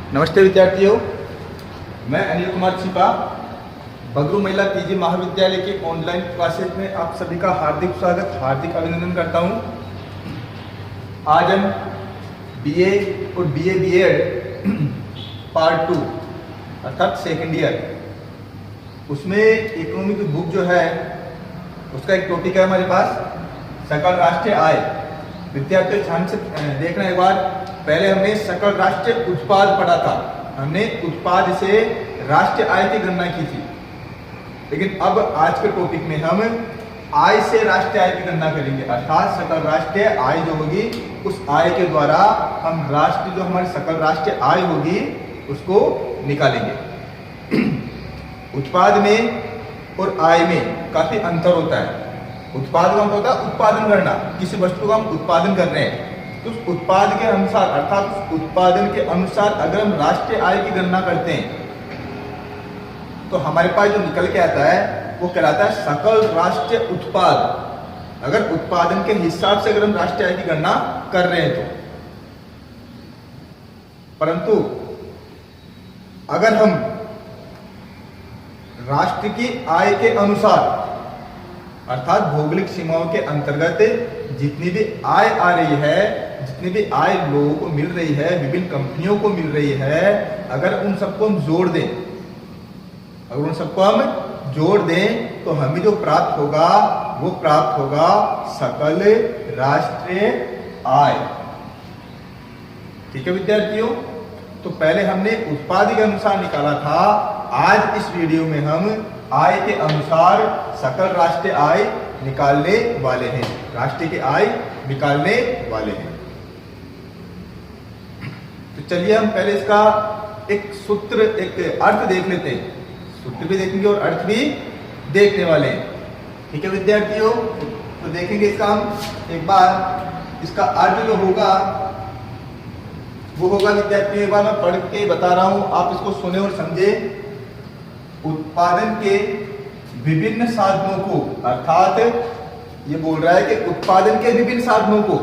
नमस्ते विद्यार्थियों, मैं अनिल कुमार छिपा बगरू महिला पीजी महाविद्यालय के ऑनलाइन क्लासेज में आप सभी का हार्दिक स्वागत, हार्दिक अभिनंदन करता हूं। आज हम बीए और बीए बीएड पार्ट 2 अर्थात सेकेंड ईयर उसमें इकोनॉमी की बुक जो है उसका एक टॉपिक है हमारे पास, सकल राष्ट्रीय आय। विद्यार्थियों ध्यान से देखना एक बार, पहले हमने सकल राष्ट्रीय उत्पाद पढ़ा था, हमने उत्पाद से राष्ट्रीय आय की गणना की थी। लेकिन अब आज के टॉपिक में हम आय से राष्ट्रीय आय की गणना करेंगे, अर्थात सकल राष्ट्रीय आय जो होगी उस आय के द्वारा हम राष्ट्र जो हमारी सकल राष्ट्रीय आय होगी उसको निकालेंगे। उत्पाद में और आय में काफी अंतर होता है। उत्पाद का होता है उत्पादन करना, किसी वस्तु का हम उत्पादन कर रहे हैं तो उस उत्पाद के अनुसार अर्थात उस उत्पादन के अनुसार अगर हम राष्ट्रीय आय की गणना करते हैं तो हमारे पास जो निकल के आता है वो कहलाता है सकल राष्ट्रीय उत्पाद। अगर उत्पादन के हिसाब से अगर हम राष्ट्रीय आय की गणना कर रहे हैं तो, परंतु अगर हम राष्ट्र की आय के अनुसार अर्थात भौगोलिक सीमाओं के अंतर्गत जितनी भी आय आ रही है, जितनी भी आय लोगों को मिल रही है, विभिन्न कंपनियों को मिल रही है, अगर उन सबको हम जोड़ दें, अगर उन सबको हम जोड़ दें तो हमें जो प्राप्त होगा वो प्राप्त होगा सकल राष्ट्रीय आय। ठीक है विद्यार्थियों, तो पहले हमने उत्पाद के अनुसार निकाला था, आज इस वीडियो में हम आय के अनुसार सकल राष्ट्रीय आय निकालने वाले हैं, राष्ट्रीय की आय निकालने वाले हैं। तो चलिए हम पहले इसका एक सूत्र, एक अर्थ देख लेते हैं। सूत्र भी देखेंगे और अर्थ भी देखने वाले हैं। ठीक है विद्यार्थियों, तो देखेंगे इसका हम एक बार, इसका अर्थ जो होगा वो होगा विद्यार्थियों, एक बार मैं पढ़ के बता रहा हूं, आप इसको सुने और समझे। उत्पादन के विभिन्न साधनों को, अर्थात ये बोल रहा है कि उत्पादन के विभिन्न साधनों को,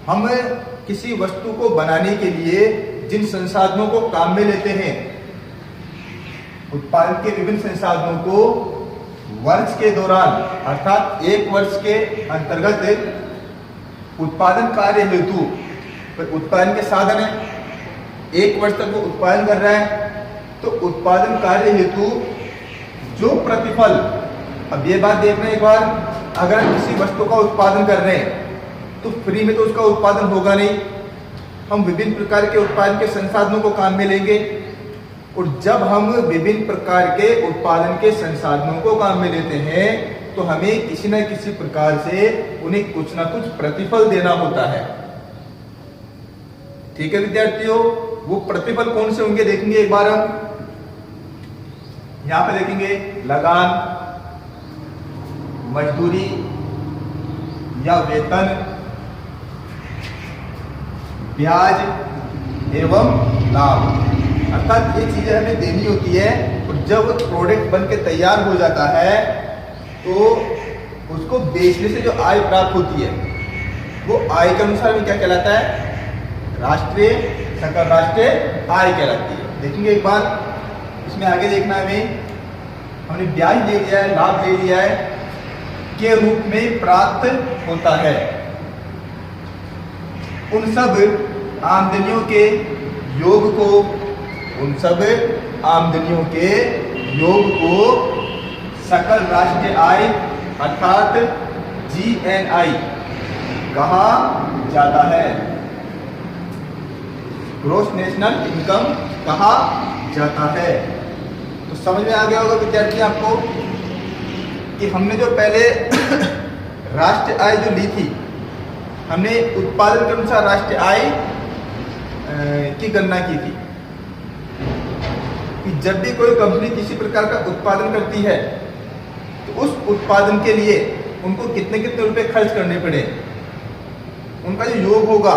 हम किसी वस्तु को बनाने के लिए जिन संसाधनों को काम में लेते हैं, उत्पादन के विभिन्न संसाधनों को वर्ष के दौरान अर्थात एक वर्ष के अंतर्गत उत्पादन कार्य हेतु, उत्पादन के साधन है, एक वर्ष तक वो उत्पादन कर रहा है तो उत्पादन कार्य हेतु जो प्रतिफल, अब ये बात देखना एक बार, अगर हम किसी वस्तु का उत्पादन कर रहे हैं तो फ्री में तो उसका उत्पादन होगा नहीं, हम विभिन्न प्रकार के उत्पादन के संसाधनों को काम में लेंगे, और जब हम विभिन्न प्रकार के उत्पादन के संसाधनों को काम में लेते हैं तो हमें किसी न किसी प्रकार से उन्हें कुछ ना कुछ प्रतिफल देना होता है। ठीक है विद्यार्थियों, वो प्रतिफल कौन से होंगे देखेंगे एक बार हम। यहां पे देखेंगे लगान, मजदूरी या वेतन, ब्याज एवं लाभ, अर्थात ये चीजें हमें देनी होती है। और जब प्रोडक्ट बन के तैयार हो जाता है तो उसको बेचने से जो आय प्राप्त होती है वो आय के अनुसार में क्या कहलाता है, राष्ट्रीय सकल राष्ट्रीय आय कहलाती है। देखेंगे एक बार, इसमें आगे देखना है, हमने ब्याज ले लिया है, लाभ ले लिया है, के रूप में प्राप्त होता है। उन सब आमदनियों के योग को, उन सब आमदनियों के योग को सकल राष्ट्रीय आय अर्थात GNI कहा जाता है, ग्रॉस नेशनल इनकम कहा जाता है। तो समझ में आ गया होगा विद्यार्थी आपको कि हमने जो पहले राष्ट्रीय आय जो ली थी, हमने उत्पादन के अनुसार राष्ट्रीय आय की गणना की थी कि जब भी कोई कंपनी किसी प्रकार का उत्पादन करती है तो उस उत्पादन के लिए उनको कितने कितने रुपए खर्च करने पड़े, उनका जो योग होगा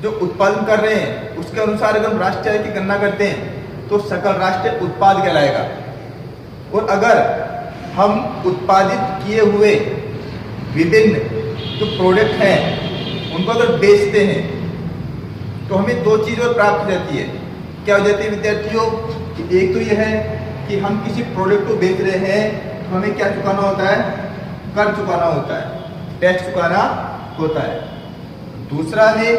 जो उत्पादन कर रहे हैं उसके अनुसार अगर हम राष्ट्रीय आय की गणना करते हैं तो सकल राष्ट्रीय उत्पाद कहलाएगा। और अगर हम उत्पादित किए हुए विभिन्न जो प्रोडक्ट हैं उनको अगर बेचते हैं तो हमें दो चीज और प्राप्त हो जाती है। क्या हो जाती है विद्यार्थियों कि एक तो यह है कि हम किसी प्रोडक्ट को बेच रहे हैं तो हमें क्या चुकाना होता है, कर चुकाना होता है, टैक्स चुकाना होता है। दूसरा है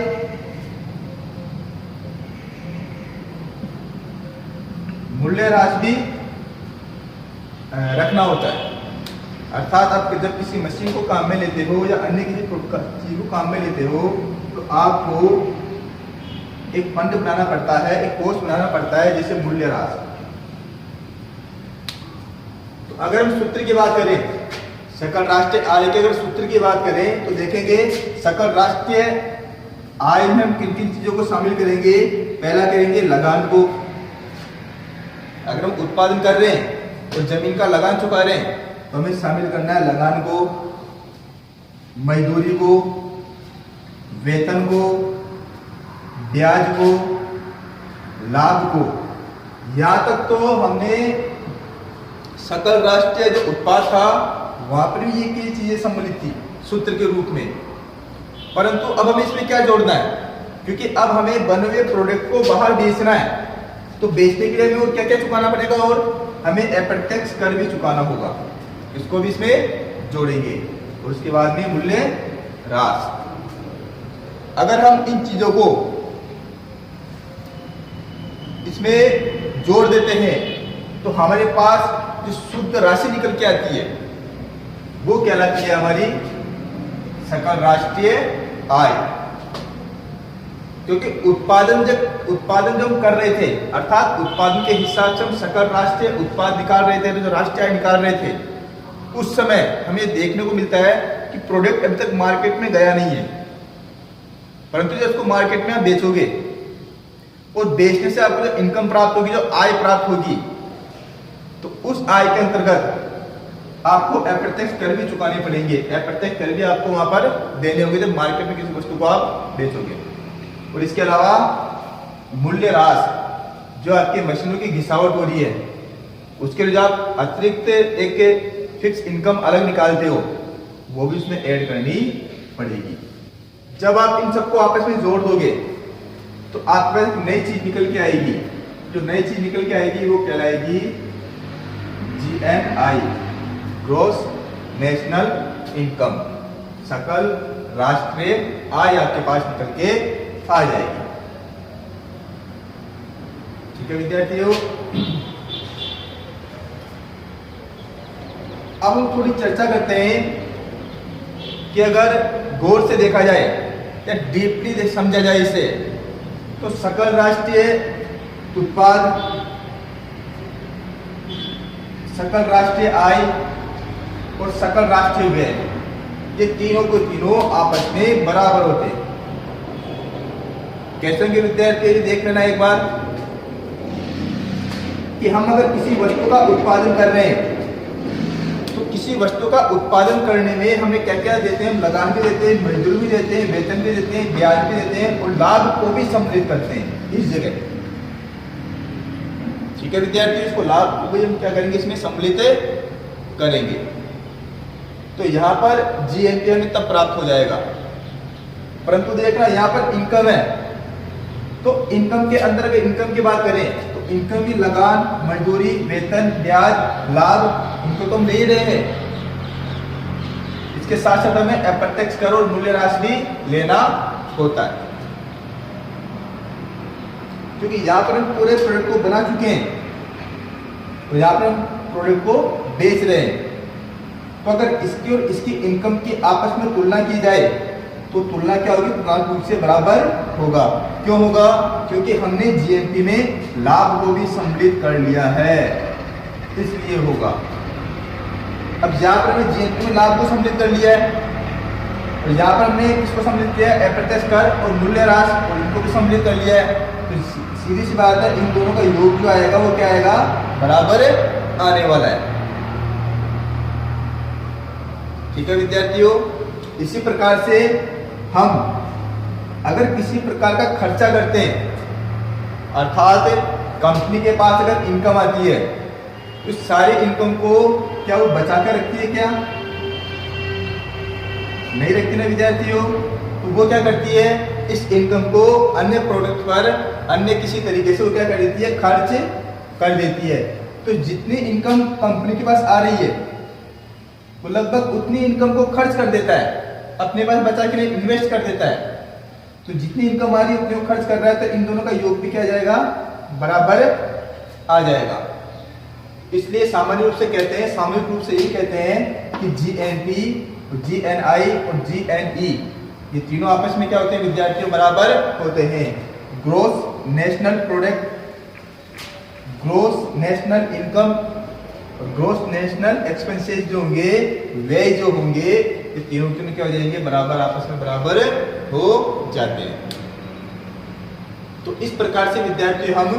मूल्यह्रास भी रखना होता है। अर्थात आप जब किसी मशीन को काम में लेते हो या अन्य किसी चीज को काम में लेते हो तो आपको एक फंड बनाना पड़ता है, एक कोर्स बनाना पड़ता है जैसे मूल्यह्रास। तो अगर हम सूत्र की बात करें, सकल राष्ट्रीय आय के अगर सूत्र की बात करें तो देखेंगे सकल राष्ट्रीय आय में हम किन किन चीजों को शामिल करेंगे। पहला करेंगे लगान को। अगर हम उत्पादन कर रहे हैं तो जमीन का लगान चुका रहे हैं तो हमें शामिल करना है लगान को, मजदूरी को, वेतन को, ब्याज को, लाभ को। यहां तक तो हमने सकल राष्ट्रीय जो उत्पाद था वहां पर भी ये चीजें सम्मिलित थी सूत्र के रूप में। परंतु अब हमें इसमें क्या जोड़ना है, क्योंकि अब हमें बने हुए प्रोडक्ट को बाहर बेचना है तो बेचने के लिए हमें और क्या क्या चुकाना पड़ेगा, और हमें अप्रत्यक्ष कर भी चुकाना होगा, इसको भी इसमें जोड़ेंगे। और उसके बाद में मूल्यह्रास। अगर हम इन चीजों को इसमें जोड़ देते हैं तो हमारे पास जो शुद्ध राशि निकल के आती है वो कहलाती है हमारी सकल राष्ट्रीय आय। क्योंकि उत्पादन जब हम कर रहे थे, अर्थात उत्पादन के हिसाब से हम सकल राष्ट्रीय उत्पाद निकाल रहे थे, जो राष्ट्रीय आय निकाल रहे थे, उस समय हमें देखने को मिलता है कि प्रोडक्ट अभी तक मार्केट में गया नहीं है। परंतु जब उसको मार्केट में आप बेचोगे और बेचने से आपको जो इनकम प्राप्त होगी, जो आय प्राप्त होगी, तो उस आय के अंतर्गत आपको अप्रत्यक्ष कर भी चुकाने पड़ेंगे। अप्रत्यक्ष कर भी आपको वहां पर देने होंगे जब मार्केट में किसी वस्तु को आप बेचोगे। और इसके अलावा मूल्यह्रास, जो आपकी मशीनों की घिसावट हो रही है, उसके लिए जो आप अतिरिक्त एक फिक्स इनकम अलग निकालते हो वो भी उसमें ऐड करनी पड़ेगी। जब आप इन सबको आपस में जोड़ दोगे तो आपके पास एक नई चीज निकल के आएगी। जो नई चीज निकल के आएगी वो कहलाएगी GNI, ग्रॉस नेशनल इनकम, सकल राष्ट्रीय आय आपके पास निकल के आ जाएगी। ठीक है विद्यार्थियों, अब हम थोड़ी चर्चा करते हैं कि अगर गौर से देखा जाए या डीपली समझा जाए इसे, तो सकल राष्ट्रीय उत्पाद, सकल राष्ट्रीय आय और सकल राष्ट्रीय व्यय, ये तीनों को तीनों आपस में बराबर होते हैं। कैसे होंगे विद्यार्थी, देख लेना एक बार कि हम अगर किसी वस्तु का उत्पादन कर रहे हैं तो किसी वस्तु का उत्पादन करने में हमें क्या क्या देते हैं, हम लगान भी देते हैं, मजदूरी भी देते हैं, वेतन भी देते हैं, ब्याज भी देते हैं और लाभ को भी सम्मिलित करते हैं इस जगह। ठीक है विद्यार्थी, इसको लाभ को भी हम क्या करेंगे, इसमें सम्मिलित करेंगे। तो यहाँ पर GNP हमें तब प्राप्त हो जाएगा। परंतु देखना यहाँ पर इनकम है, तो इनकम के अंदर अगर इनकम की बात करें तो इनकम भी लगान, मजदूरी, वेतन, ब्याज, लाभ, इनको तो हम ले ही रहे हैं। इसके साथ साथ हमें अप्रत्यक्ष कर और मूल्यह्रास भी लेना होता है, क्योंकि यहाँ पर हम पूरे प्रोडक्ट को बना चुके हैं, तो यहाँ पर हम प्रोडक्ट को बेच रहे हैं। तो अगर इसकी और इसकी इनकम की आपस में तुलना की जाए तो तुलना क्या होगी, तुलनात्मक रूप से बराबर होगा। क्यों होगा, क्योंकि हमने GNP में लाभ को भी सम्मिलित कर लिया है, इसलिए होगा। अब यहाँ पर हमने GNP में लाभ को सम्मिलित कर लिया है और यहाँ पर हमने किसको सम्मिलित किया है, अप्रत्यक्ष कर और मूल्यह्रास, और इनको भी सम्मिलित कर लिया है। तो सीधी सी बात है, इन दोनों का योग जो आएगा वो क्या आएगा, बराबर आने वाला है। ठीक है विद्यार्थियों, इसी प्रकार से हम अगर किसी प्रकार का खर्चा करते हैं, अर्थात कंपनी के पास अगर इनकम आती है तो सारी इनकम को क्या वो बचा कर रखती है, क्या नहीं रखती ना विद्यार्थियों। तो वो क्या करती है, इस इनकम को अन्य प्रोडक्ट पर अन्य किसी तरीके से वो क्या कर देती है, खर्च कर देती है। तो जितनी इनकम कंपनी के पास आ रही है वो लगभग उतनी इनकम को खर्च कर देता है, अपने पास बचा के लिए इन्वेस्ट कर देता है। तो जितनी इनकम आ रही है उतनी वो खर्च कर रहा है, तो इन दोनों का योग भी क्या जाएगा, बराबर आ जाएगा। इसलिए सामान्य रूप से कहते हैं, सामूहिक रूप से ये कहते हैं कि जीएनपी, जीएनआई और जीएनई ये तीनों आपस में क्या होते हैं विद्यार्थियों, बराबर होते हैं। Gross national product, gross national income और ग्रोस नेशनल एक्सपेंसेस जो होंगे, व्यय जो होंगे, ये तीनों तीनों क्या हो जाएंगे, बराबर, आपस में बराबर हो जाते हैं। तो इस प्रकार से विद्यार्थी हम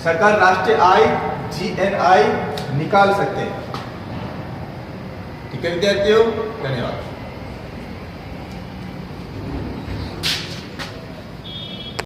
सकल राष्ट्रीय आय जीएनआई निकाल सकते हैं। ठीक है विद्यार्थियों, धन्यवाद।